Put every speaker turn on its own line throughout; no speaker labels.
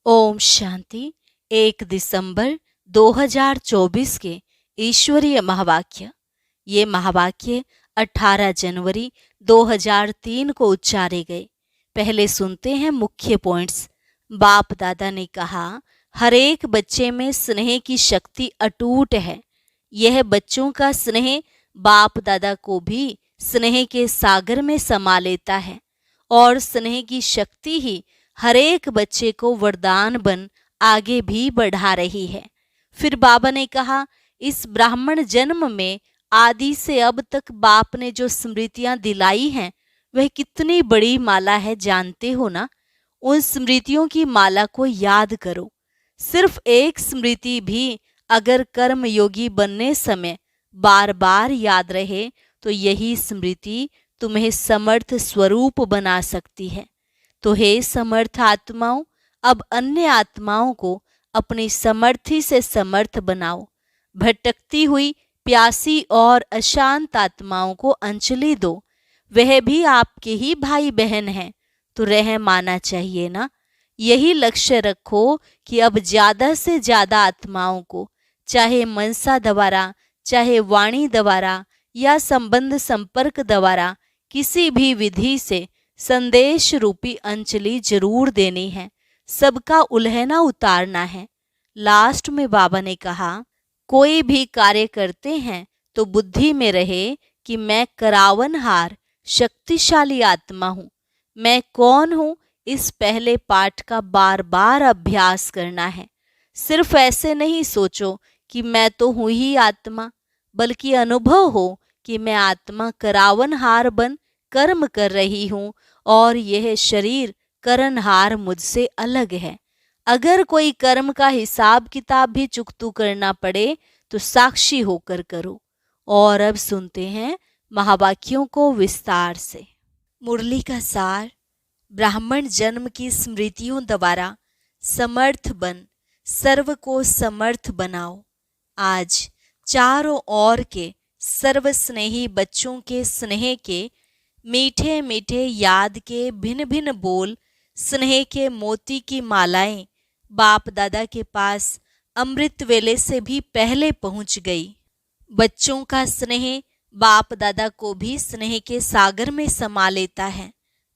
ओम शांति। 1 दिसंबर 2024 के ईश्वरीय महावाक्य। ये महावाक्य 18 जनवरी 2003 को उच्चारे गए। पहले सुनते हैं मुख्य पॉइंट्स। बाप दादा ने कहा, हर एक बच्चे में स्नेह की शक्ति अटूट है। यह बच्चों का स्नेह बाप दादा को भी स्नेह के सागर में समा लेता है और स्नेह की शक्ति ही हर एक बच्चे को वरदान बन आगे भी बढ़ा रही है। फिर बाबा ने कहा, इस ब्राह्मण जन्म में आदि से अब तक बाप ने जो स्मृतियां दिलाई हैं वह कितनी बड़ी माला है, जानते हो ना। उन स्मृतियों की माला को याद करो। सिर्फ एक स्मृति भी अगर कर्म योगी बनने समय बार बार याद रहे तो यही स्मृति तुम्हें समर्थ स्वरूप बना सकती है। तो हे समर्थ आत्माओं, अब अन्य आत्माओं को अपनी समर्थी से समर्थ बनाओ। भटकती हुई प्यासी और अशांत आत्माओं को अंजलि दो। वह भी आपके ही भाई बहन हैं, तो रहम आना चाहिए ना। यही लक्ष्य रखो कि अब ज्यादा से ज्यादा आत्माओं को, चाहे मनसा द्वारा, चाहे वाणी द्वारा या संबंध संपर्क द्वारा, किसी भी विधि से संदेश रूपी अंजलि जरूर देनी है। सबका उल्हना उतारना है। लास्ट में बाबा ने कहा, कोई भी कार्य करते हैं तो बुद्धि में रहे कि मैं करावनहार शक्तिशाली आत्मा हूँ। मैं कौन हूँ, इस पहले पाठ का बार बार अभ्यास करना है। सिर्फ ऐसे नहीं सोचो कि मैं तो हूँ ही आत्मा, बल्कि अनुभव हो कि मैं आत्मा करावनहार बन कर्म कर रही हूँ और यह शरीर करनहार मुझसे अलग है। अगर कोई कर्म का हिसाब किताब भी चुकतू करना पड़े तो साक्षी होकर करो। और अब सुनते हैं महावाक्यों को विस्तार से। मुरली का सार। ब्राह्मण जन्म की स्मृतियों द्वारा समर्थ बन सर्व को समर्थ बनाओ। आज चारों ओर के सर्वस्नेही बच्चों के स्नेह के मीठे मीठे याद के भिन्न भिन्न बोल, स्नेह के मोती की मालाएं बाप दादा के पास अमृत वेले से भी पहले पहुंच गई। बच्चों का स्नेह बाप दादा को भी स्नेह के सागर में समा लेता है।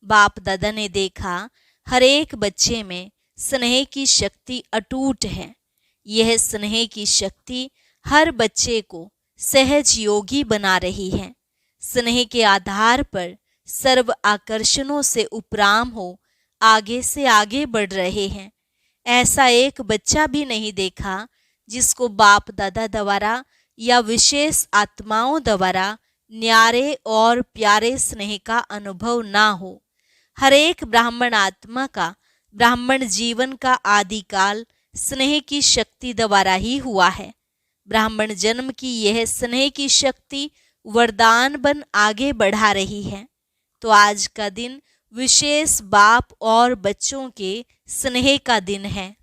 बाप दादा ने देखा, हर एक बच्चे में स्नेह की शक्ति अटूट है। यह स्नेह की शक्ति हर बच्चे को सहज योगी बना रही है। स्नेह के आधार पर सर्व आकर्षणों से उपराम हो आगे से आगे बढ़ रहे हैं। ऐसा एक बच्चा भी नहीं देखा जिसको बाप दादा द्वारा या विशेष आत्माओं द्वारा न्यारे और प्यारे स्नेह का अनुभव ना हो। हर एक ब्राह्मण आत्मा का ब्राह्मण जीवन का आदिकाल स्नेह की शक्ति द्वारा ही हुआ है। ब्राह्मण जन्म की यह स्नेह की शक्ति वरदान बन आगे बढ़ा रही है। तो आज का दिन विशेष बाप और बच्चों के स्नेह का दिन है।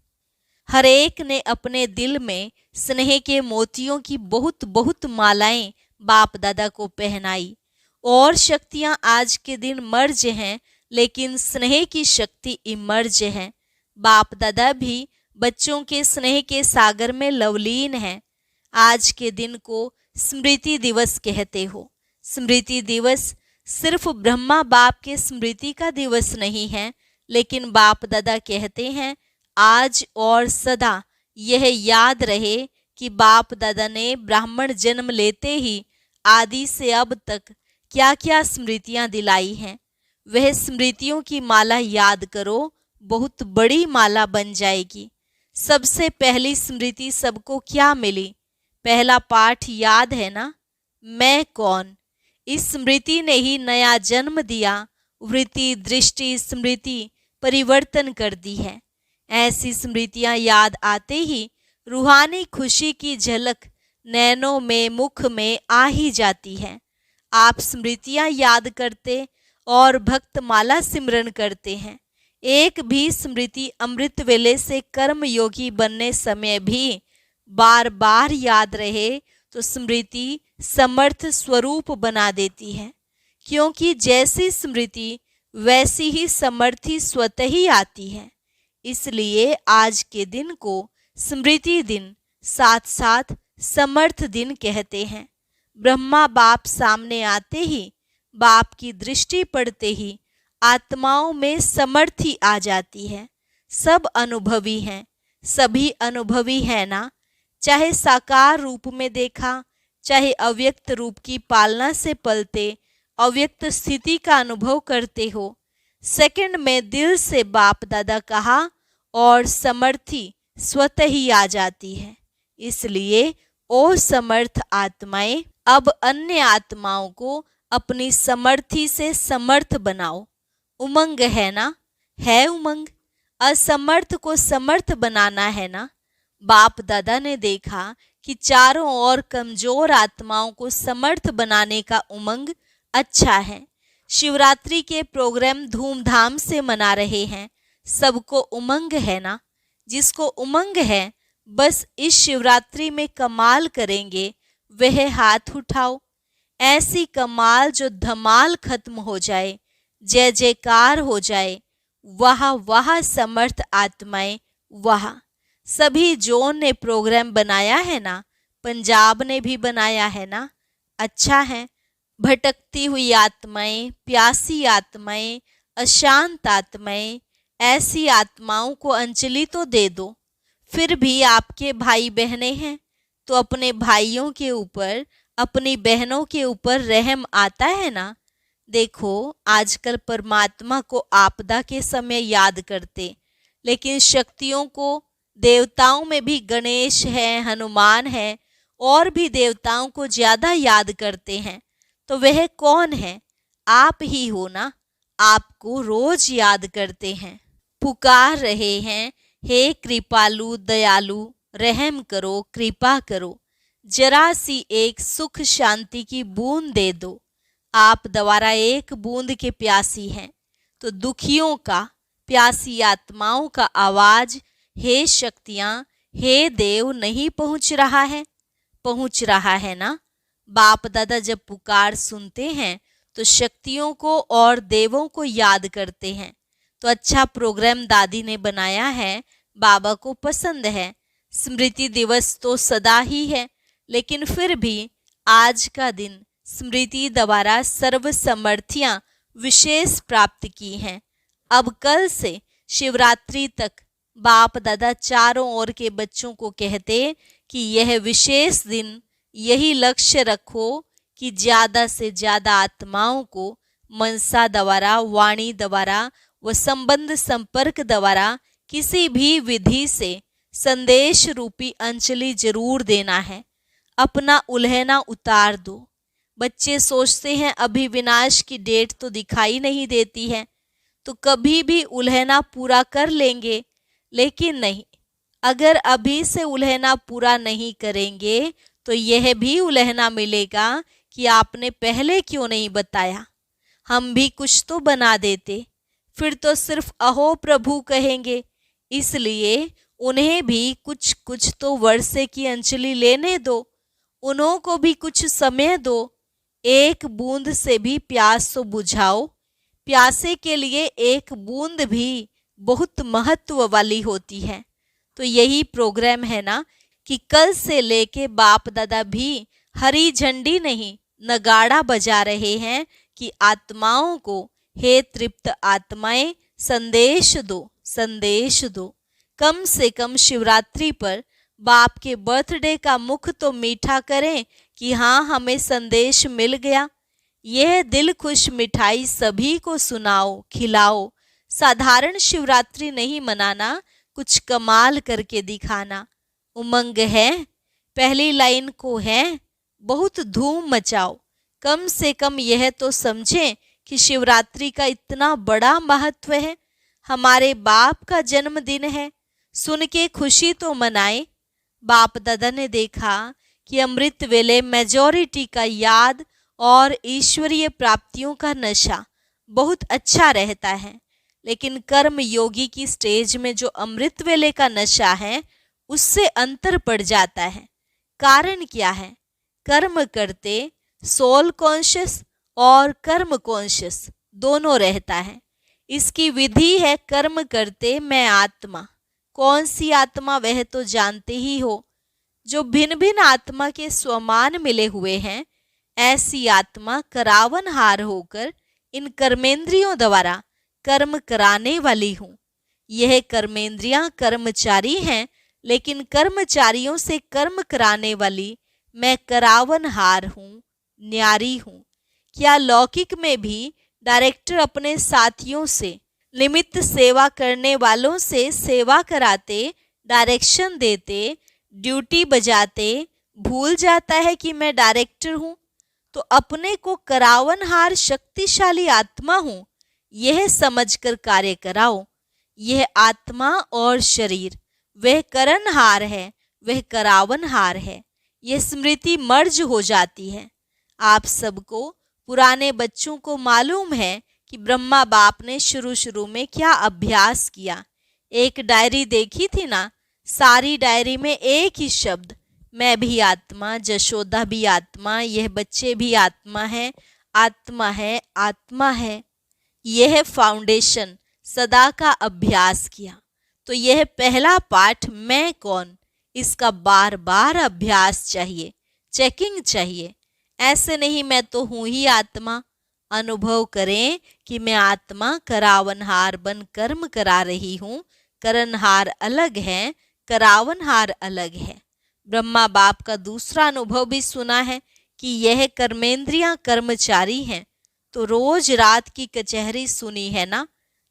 हर एक ने अपने दिल में स्नेह के मोतियों की बहुत बहुत मालाएं बाप दादा को पहनाई। और शक्तियां आज के दिन मर्ज हैं, लेकिन स्नेह की शक्ति इमर्ज है। बाप दादा भी बच्चों के स्नेह के सागर में लवलीन हैं। आज के दिन को स्मृति दिवस कहते हो। स्मृति दिवस सिर्फ ब्रह्मा बाप के स्मृति का दिवस नहीं है, लेकिन बाप दादा कहते हैं आज और सदा यह याद रहे कि बाप दादा ने ब्राह्मण जन्म लेते ही आदि से अब तक क्या क्या स्मृतियां दिलाई हैं। वह स्मृतियों की माला याद करो, बहुत बड़ी माला बन जाएगी। सबसे पहली स्मृति सबको क्या मिली? पहला पाठ याद है ना, मैं कौन। इस स्मृति ने ही नया जन्म दिया। वृत्ति दृष्टि स्मृति परिवर्तन कर दी है। ऐसी स्मृतियां याद आते ही रूहानी खुशी की झलक नैनों में मुख में आ ही जाती है। आप स्मृतियां याद करते और भक्त माला सिमरन करते हैं। एक भी स्मृति अमृत वेले से कर्म योगी बनने समय भी बार बार याद रहे तो स्मृति समर्थ स्वरूप बना देती है। क्योंकि जैसी स्मृति वैसी ही समर्थी स्वतः ही आती है। इसलिए आज के दिन को स्मृति दिन साथ साथ समर्थ दिन कहते हैं। ब्रह्मा बाप सामने आते ही, बाप की दृष्टि पड़ते ही आत्माओं में समर्थी आ जाती है। सब अनुभवी हैं, सभी अनुभवी है ना। चाहे साकार रूप में देखा, चाहे अव्यक्त रूप की पालना से पलते अव्यक्त स्थिति का अनुभव करते हो, सेकंड में दिल से बाप दादा कहा और समर्थी स्वतः ही आ जाती है। इसलिए ओ समर्थ आत्माएं, अब अन्य आत्माओं को अपनी समर्थी से समर्थ बनाओ। उमंग है ना, है उमंग। असमर्थ को समर्थ बनाना है ना। बाप दादा ने देखा कि चारों ओर कमजोर आत्माओं को समर्थ बनाने का उमंग अच्छा है। शिवरात्रि के प्रोग्राम धूमधाम से मना रहे हैं, सबको उमंग है ना। जिसको उमंग है बस इस शिवरात्रि में कमाल करेंगे, वह हाथ उठाओ। ऐसी कमाल जो धमाल खत्म हो जाए, जय जयकार हो जाए। वाह वाह समर्थ आत्माएं वाह। सभी जोन ने प्रोग्राम बनाया है ना, पंजाब ने भी बनाया है ना, अच्छा है। भटकती हुई आत्माएं, प्यासी आत्माएं, अशांत आत्माएं, ऐसी आत्माओं को अंजलि तो दे दो। फिर भी आपके भाई बहनें हैं तो अपने भाइयों के ऊपर, अपनी बहनों के ऊपर रहम आता है ना। देखो आजकल परमात्मा को आपदा के समय याद करते, लेकिन शक्तियों को, देवताओं में भी गणेश है, हनुमान है, और भी देवताओं को ज्यादा याद करते हैं। तो वह कौन है? आप ही हो ना। आपको रोज याद करते हैं, पुकार रहे हैं, हे कृपालु दयालु रहम करो, कृपा करो, जरा सी एक सुख शांति की बूंद दे दो। आप द्वारा एक बूंद के प्यासी हैं, तो दुखियों का, प्यासी आत्माओं का आवाज हे शक्तियां, हे देव नहीं पहुंच रहा है? पहुंच रहा है ना। बाप दादा जब पुकार सुनते हैं तो शक्तियों को और देवों को याद करते हैं। तो अच्छा प्रोग्राम दादी ने बनाया है, बाबा को पसंद है। स्मृति दिवस तो सदा ही है, लेकिन फिर भी आज का दिन स्मृति द्वारा सर्व समर्थियां विशेष प्राप्त की हैं। अब कल से शिवरात्रि तक बाप दादा चारों ओर के बच्चों को कहते कि यह विशेष दिन, यही लक्ष्य रखो कि ज्यादा से ज्यादा आत्माओं को मनसा द्वारा, वाणी द्वारा व संबंध संपर्क द्वारा किसी भी विधि से संदेश रूपी अंजलि जरूर देना है। अपना उल्हना उतार दो। बच्चे सोचते हैं अभी विनाश की डेट तो दिखाई नहीं देती है, तो कभी भी उल्हना पूरा कर लेंगे। लेकिन नहीं, अगर अभी से उल्हना पूरा नहीं करेंगे तो यह भी उल्हना मिलेगा कि आपने पहले क्यों नहीं बताया। हम भी कुछ तो बना देते, फिर तो सिर्फ अहो प्रभु कहेंगे। इसलिए उन्हें भी कुछ कुछ तो वर्षे की अंजलि लेने दो, उन्हों को भी कुछ समय दो। एक बूंद से भी प्यास तो बुझाओ। प्यासे के लिए एक बूंद भी बहुत महत्व वाली होती है। तो यही प्रोग्राम है ना कि कल से लेके बाप दादा भी हरी झंडी नहीं, नगाड़ा बजा रहे हैं कि आत्माओं को, हे तृप्त आत्माएं, संदेश दो, संदेश दो। कम से कम शिवरात्रि पर बाप के बर्थडे का मुख तो मीठा करें कि हाँ हमें संदेश मिल गया। यह दिल खुश मिठाई सभी को सुनाओ, खिलाओ। साधारण शिवरात्रि नहीं मनाना, कुछ कमाल करके दिखाना। उमंग है, पहली लाइन को है, बहुत धूम मचाओ। कम से कम यह तो समझें कि शिवरात्रि का इतना बड़ा महत्व है। हमारे बाप का जन्मदिन है, सुन के खुशी तो मनाए। बाप दादा ने देखा कि अमृत वेले मेजॉरिटी का याद और ईश्वरीय प्राप्तियों का नशा बहुत अच्छा रहता है, लेकिन कर्म योगी की स्टेज में जो अमृत वेले का नशा है उससे अंतर पड़ जाता है। कारण क्या है? कर्म करते सोल कॉन्शियस और कर्म कॉन्शियस दोनों रहता है। इसकी विधि है कर्म करते मैं आत्मा। कौन सी आत्मा वह तो जानते ही हो। जो भिन्न भिन्न आत्मा के स्वमान मिले हुए हैं, ऐसी आत्मा करावनहार होकर इन कर्मेंद्रियों द्वारा कर्म कराने वाली हूँ। यह कर्मेंद्रियां कर्मचारी हैं, लेकिन कर्मचारियों से कर्म कराने वाली मैं करावनहार हूँ, न्यारी हूँ। क्या लौकिक में भी डायरेक्टर अपने साथियों से, निमित्त सेवा करने वालों से सेवा कराते, डायरेक्शन देते, ड्यूटी बजाते भूल जाता है कि मैं डायरेक्टर हूँ? तो अपने को करावनहार शक्तिशाली आत्मा हूँ, यह समझकर कार्य कराओ। यह आत्मा और शरीर, वह करनहार है, वह करावनहार है। यह स्मृति मर्ज हो जाती है। आप सबको, पुराने बच्चों को मालूम है कि ब्रह्मा बाप ने शुरू में क्या अभ्यास किया। एक डायरी देखी थी ना, सारी डायरी में एक ही शब्द, मैं भी आत्मा, जशोदा भी आत्मा, यह बच्चे भी आत्मा है, आत्मा है, आत्मा है। यह फाउंडेशन सदा का अभ्यास किया। तो यह पहला पाठ मैं कौन, इसका बार बार अभ्यास चाहिए, चेकिंग चाहिए। ऐसे नहीं मैं तो हूं ही आत्मा। अनुभव करें कि मैं आत्मा करावनहार बन कर्म करा रही हूँ। करनहार अलग है, करावनहार अलग है। ब्रह्मा बाप का दूसरा अनुभव भी सुना है कि यह कर्मेंद्रियां कर्मचारी हैं। तो रोज रात की कचहरी सुनी है ना,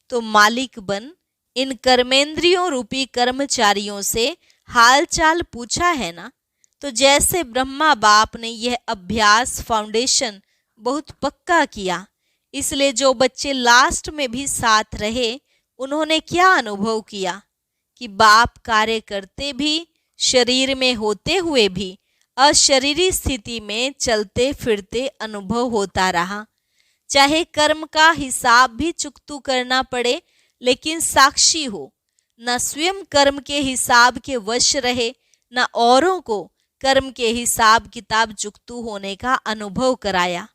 तो मालिक बन इन कर्मेंद्रियों रूपी कर्मचारियों से हालचाल पूछा है ना। तो जैसे ब्रह्मा बाप ने यह अभ्यास फाउंडेशन बहुत पक्का किया, इसलिए जो बच्चे लास्ट में भी साथ रहे, उन्होंने क्या अनुभव किया कि बाप कार्य करते भी, शरीर में होते हुए भी अशरीरी स्थिति में चलते फिरते अनुभव होता रहा। चाहे कर्म का हिसाब भी चुकतू करना पड़े, लेकिन साक्षी हो, न स्वयं कर्म के हिसाब के वश रहे, न औरों को कर्म के हिसाब किताब चुकतू होने का अनुभव कराया।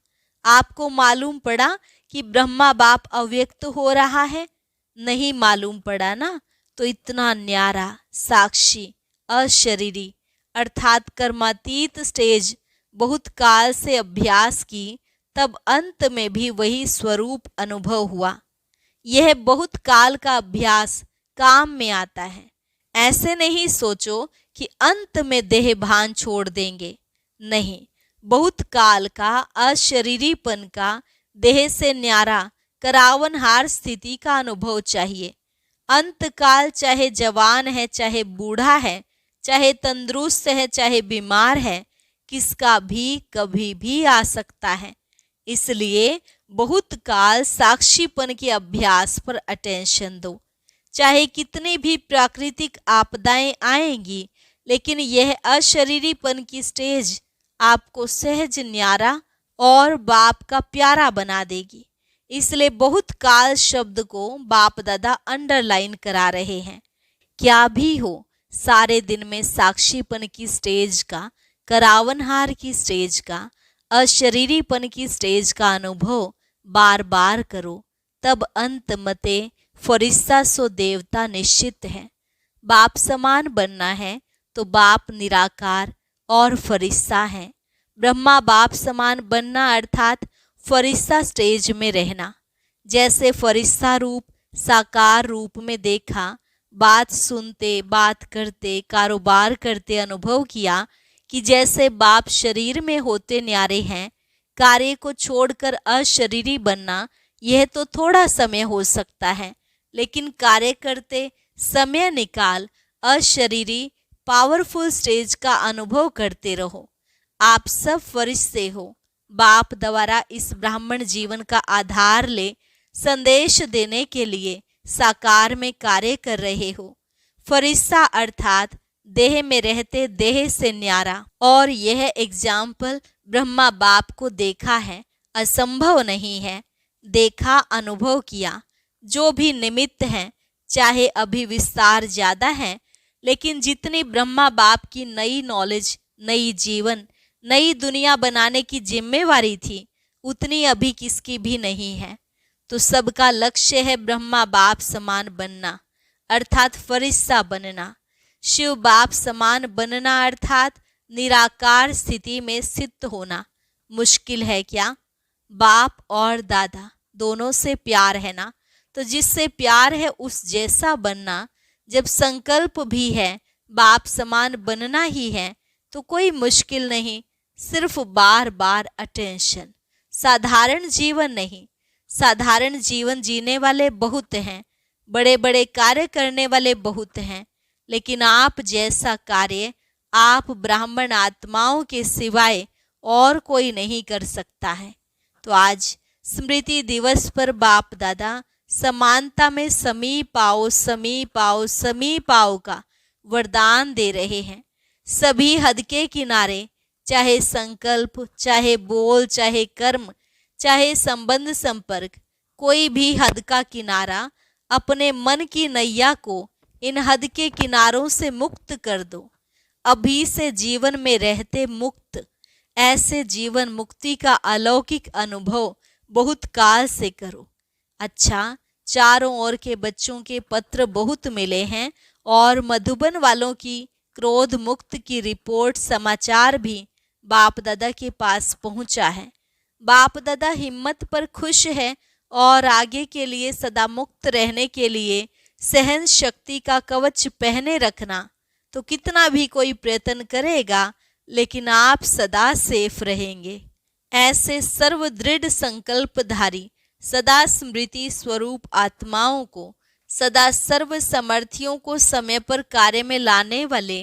आपको मालूम पड़ा कि ब्रह्मा बाप अव्यक्त हो रहा है? नहीं मालूम पड़ा ना। तो इतना न्यारा, साक्षी, अशरीरी अर्थात कर्मातीत स्टेज बहुत काल से अभ्यास की, तब अंत में भी वही स्वरूप अनुभव हुआ। यह बहुत काल का अभ्यास काम में आता है। ऐसे नहीं सोचो कि अंत में देह भान छोड़ देंगे। नहीं, बहुत काल का अशरीरीपन का, देह से न्यारा करावनहार स्थिति का अनुभव चाहिए। अंत काल चाहे जवान है, चाहे बूढ़ा है, चाहे तंदुरुस्त है, चाहे बीमार है, किसका भी कभी भी आ सकता है। इसलिए बहुत काल साक्षीपन के अभ्यास पर अटेंशन दो। चाहे कितनी भी प्राकृतिक आपदाएं आएंगी, लेकिन यह अशरीरीपन की स्टेज आपको सहज न्यारा और बाप का प्यारा बना देगी। इसलिए बहुत काल शब्द को बाप दादा अंडरलाइन करा रहे हैं। क्या भी हो, सारे दिन में साक्षीपन की स्टेज का, करावनहार की स्टेज का, अशरीरीपन की स्टेज का अनुभव बार बार करो, तब अंत मते फरिश्ता सो देवता निश्चित है। बाप समान बनना है तो बाप निराकार और फरिश्ता है। ब्रह्मा बाप समान बनना अर्थात फरिश्ता स्टेज में रहना। जैसे फरिश्ता रूप साकार रूप में देखा, बात सुनते, बात करते, कारोबार करते अनुभव किया कि जैसे बाप शरीर में होते न्यारे हैं। कार्य को छोड़कर अशरीरी बनना, यह तो थोड़ा समय हो सकता है, लेकिन कार्य करते समय निकाल अशरीरी पावरफुल स्टेज का अनुभव करते रहो। आप सब फरिश्ते हो। बाप द्वारा इस ब्राह्मण जीवन का आधार ले संदेश देने के लिए साकार में कार्य कर रहे हो। फरिश्ता अर्थात देह में रहते देह से न्यारा। और यह एग्जाम्पल ब्रह्मा बाप को देखा है, असंभव नहीं है। देखा, अनुभव किया। जो भी निमित्त हैं, चाहे अभी विस्तार ज्यादा है, लेकिन जितनी ब्रह्मा बाप की नई नॉलेज, नई जीवन, नई दुनिया बनाने की जिम्मेवारी थी, उतनी अभी किसकी भी नहीं है। तो सबका लक्ष्य है ब्रह्मा बाप समान बनना, अर्थात फरिश्ता बनना। शिव बाप समान बनना अर्थात निराकार स्थिति में स्थित होना। मुश्किल है क्या? बाप और दादा दोनों से प्यार है ना, तो जिससे प्यार है उस जैसा बनना। जब संकल्प भी है बाप समान बनना ही है तो कोई मुश्किल नहीं, सिर्फ बार बार अटेंशन। साधारण जीवन नहीं, साधारण जीवन जीने वाले बहुत हैं, बड़े बड़े कार्य करने वाले बहुत हैं, लेकिन आप जैसा कार्य आप ब्राह्मण आत्माओं के सिवाय और कोई नहीं कर सकता है। तो आज स्मृति दिवस पर बाप दादा समानता में समीप आओ, समीप आओ, समीप आओ का वरदान दे रहे हैं। सभी हद के किनारे, चाहे संकल्प, चाहे बोल, चाहे कर्म, चाहे संबंध संपर्क, कोई भी हद का किनारा, अपने मन की नैया को इन हद के किनारों से मुक्त कर दो। अभी से जीवन में रहते मुक्त, ऐसे जीवन मुक्ति का अलौकिक अनुभव बहुत काल से करो। अच्छा, चारों ओर के बच्चों के पत्र बहुत मिले हैं और मधुबन वालों की क्रोध मुक्त की रिपोर्ट समाचार भी बाप दादा के पास पहुंचा है। बाप दादा हिम्मत पर खुश है और आगे के लिए सदा मुक्त रहने के लिए सहन शक्ति का कवच पहने रखना। तो कितना भी कोई प्रयत्न करेगा लेकिन आप सदा सेफ रहेंगे। ऐसे सर्वदृढ़ संकल्पधारी सदा स्मृति स्वरूप आत्माओं को, सदा सर्व समर्थियों को समय पर कार्य में लाने वाले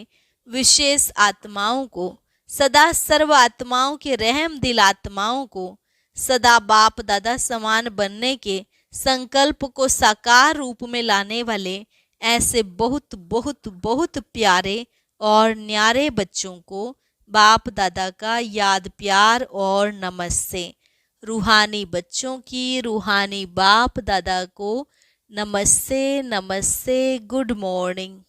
विशेष आत्माओं को, सदा सर्व आत्माओं के रहम दिल आत्माओं को, सदा बाप दादा समान बनने के संकल्प को साकार रूप में लाने वाले ऐसे बहुत बहुत बहुत प्यारे और न्यारे बच्चों को बाप दादा का याद प्यार और नमस्ते। रूहानी बच्चों की रूहानी बाप दादा को नमस्ते नमस्ते, गुड मॉर्निंग।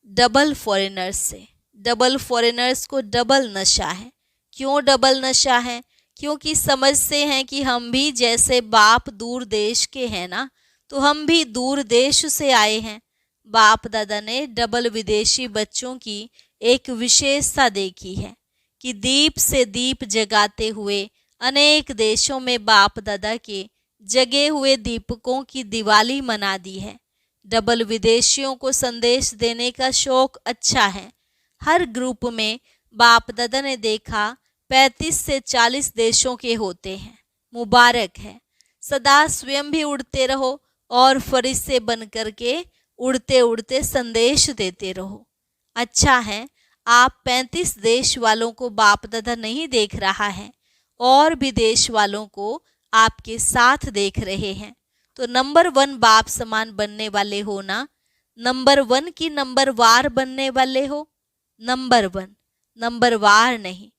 डबल फॉरेनर्स से, डबल फॉरेनर्स को डबल नशा है। क्यों डबल नशा है? क्योंकि समझते हैं कि हम भी जैसे बाप दूर देश के हैं ना, तो हम भी दूर देश से आए हैं। बाप दादा ने डबल विदेशी बच्चों की एक विशेषता देखी है कि दीप से दीप जगाते हुए अनेक देशों में बाप दादा के जगे हुए दीपकों की दिवाली मना दी है। डबल विदेशियों को संदेश देने का शौक अच्छा है। हर ग्रुप में बाप दादा ने देखा 35 से 40 देशों के होते हैं। मुबारक है। सदा स्वयं भी उड़ते रहो और फरिश्ते बन करके उड़ते उड़ते संदेश देते रहो। अच्छा है, आप 35 देश वालों को बाप दादा नहीं देख रहा है और भी देश वालों को आपके साथ देख रहे हैं। तो नंबर 1 बाप समान बनने वाले हो ना, नंबर 1 की नंबर वार बनने वाले हो। नंबर 1, नंबर वार नहीं,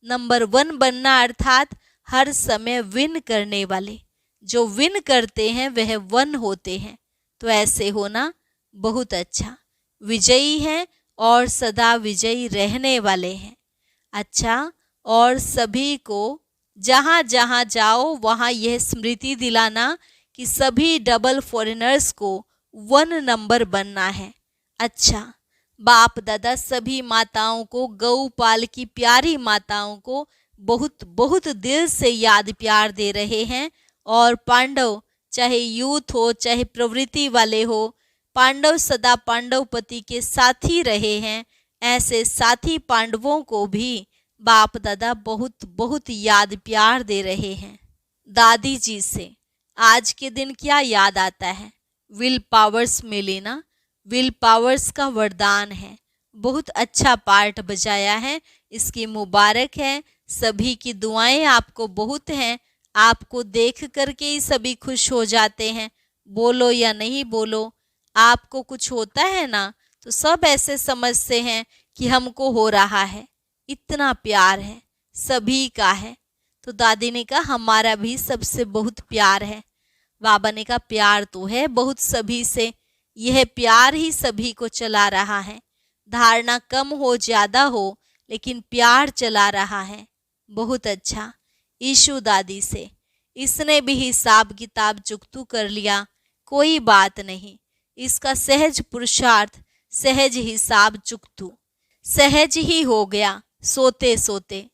नंबर 1 बनना अर्थात हर समय विन करने वाले। जो विन करते हैं वह 1 होते हैं। तो ऐसे होना बहुत अच्छा। विजयी हैं और सदा विजयी रहने वाले हैं। अच्छा, और सभी को जहाँ जहाँ जाओ वहाँ यह स्मृति दिलाना कि सभी डबल फॉरेनर्स को 1 नंबर बनना है। अच्छा, बाप दादा सभी माताओं को, गौपाल की प्यारी माताओं को बहुत बहुत दिल से याद प्यार दे रहे हैं। और पांडव, चाहे यूथ हो चाहे प्रवृत्ति वाले हो, पांडव सदा पांडवपति के साथी रहे हैं। ऐसे साथी पांडवों को भी बाप दादा बहुत बहुत याद प्यार दे रहे हैं। दादी जी से आज के दिन क्या याद आता है? विल पावर्स मिली ना, विल पावर्स का वरदान है। बहुत अच्छा पार्ट बजाया है, इसकी मुबारक है। सभी की दुआएं आपको बहुत हैं। आपको देख करके ही सभी खुश हो जाते हैं, बोलो या नहीं बोलो। आपको कुछ होता है ना तो सब ऐसे समझते हैं कि हमको हो रहा है। इतना प्यार है, सभी का है। तो दादी ने कहा हमारा भी सबसे बहुत प्यार है। बाबा ने कहा प्यार तो है बहुत सभी से, यह प्यार ही सभी को चला रहा है। धारणा कम हो ज्यादा हो, लेकिन प्यार चला रहा है। बहुत अच्छा। ईशु दादी से, इसने भी हिसाब किताब चुकतू कर लिया, कोई बात नहीं। इसका सहज पुरुषार्थ, सहज हिसाब चुकतू, सहज ही हो गया। सोते सोते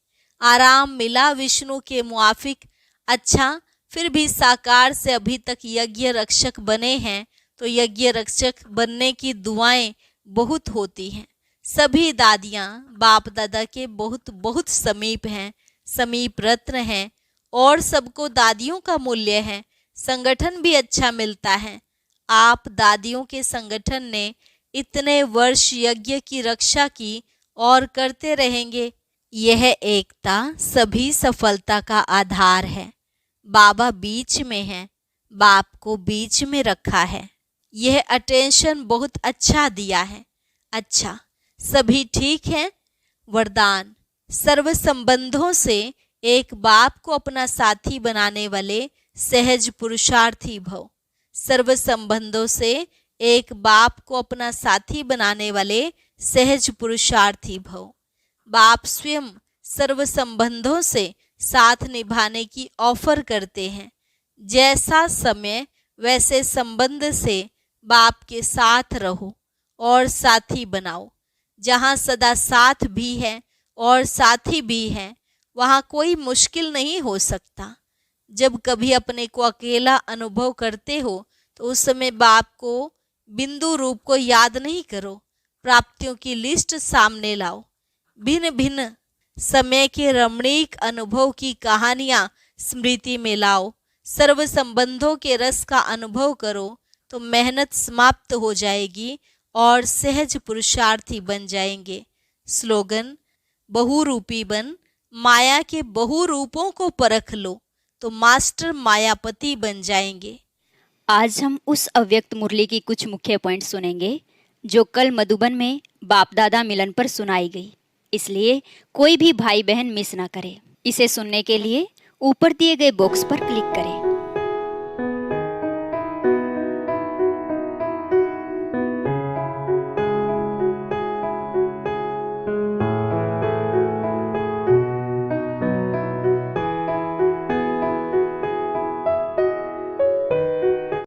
आराम मिला विष्णु के मुआफिक। अच्छा, फिर भी साकार से अभी तक यज्ञ रक्षक बने हैं तो यज्ञ रक्षक बनने की दुआएं बहुत होती हैं। सभी दादियां बाप दादा के बहुत बहुत समीप हैं, समीप रत्न हैं और सबको दादियों का मूल्य है। संगठन भी अच्छा मिलता है। आप दादियों के संगठन ने इतने वर्ष यज्ञ की रक्षा की और करते रहेंगे। यह एकता सभी सफलता का आधार है। बाबा बीच में है, बाप को बीच में रखा है। यह अटेंशन बहुत अच्छा दिया है। अच्छा, सभी ठीक हैं। वरदान, सर्व संबंधों से एक बाप को अपना साथी बनाने वाले सहज पुरुषार्थी भव। सर्व संबंधों से एक बाप को अपना साथी बनाने वाले सहज पुरुषार्थी भव। बाप स्वयं सर्व संबंधों से साथ निभाने की ऑफर करते हैं। जैसा समय वैसे संबंध से बाप के साथ रहो और साथी बनाओ। जहाँ सदा साथ भी है और साथी भी है, वहाँ कोई मुश्किल नहीं हो सकता। जब कभी अपने को अकेला अनुभव करते हो तो उस समय बाप को बिंदु रूप को याद नहीं करो, प्राप्तियों की लिस्ट सामने लाओ। भिन्न भिन्न समय के रमणीक अनुभव की कहानियां स्मृति में लाओ। सर्व संबंधों के रस का अनुभव करो तो मेहनत समाप्त हो जाएगी और सहज पुरुषार्थी बन जाएंगे। स्लोगन, बहुरूपी बन, माया के बहुरूपों को परख लो तो मास्टर मायापति बन जाएंगे।
आज हम उस अव्यक्त मुरली की कुछ मुख्य पॉइंट सुनेंगे जो कल मधुबन में बाप दादा मिलन पर सुनाई गई। इसलिए कोई भी भाई बहन मिस ना करे। इसे सुनने के लिए ऊपर दिए गए बॉक्स पर क्लिक करें।